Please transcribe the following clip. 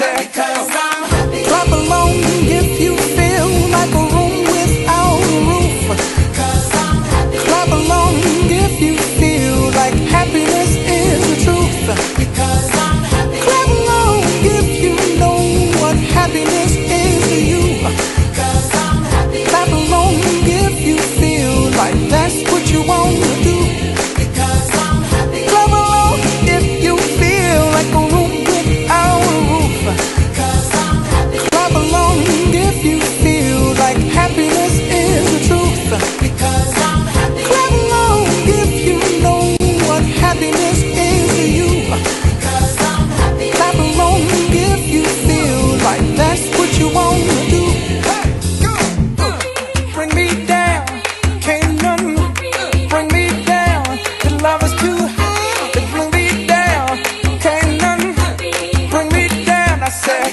said, clap along if you feel like a room without a roof. Clap along if you feel like happiness is the truth. Clap along if you know what happiness is to you. Clap along if you feel like that's what you want to do. Clap along if you feel like a room without a roof. Clap along if you feel like happiness is the truth. Clap along if you know what happiness is to you. Clap along if you feel like that's what you want to do. Bring me down, can't none bring me down. The love is too high to bring me down. Can't none bring me down. I said,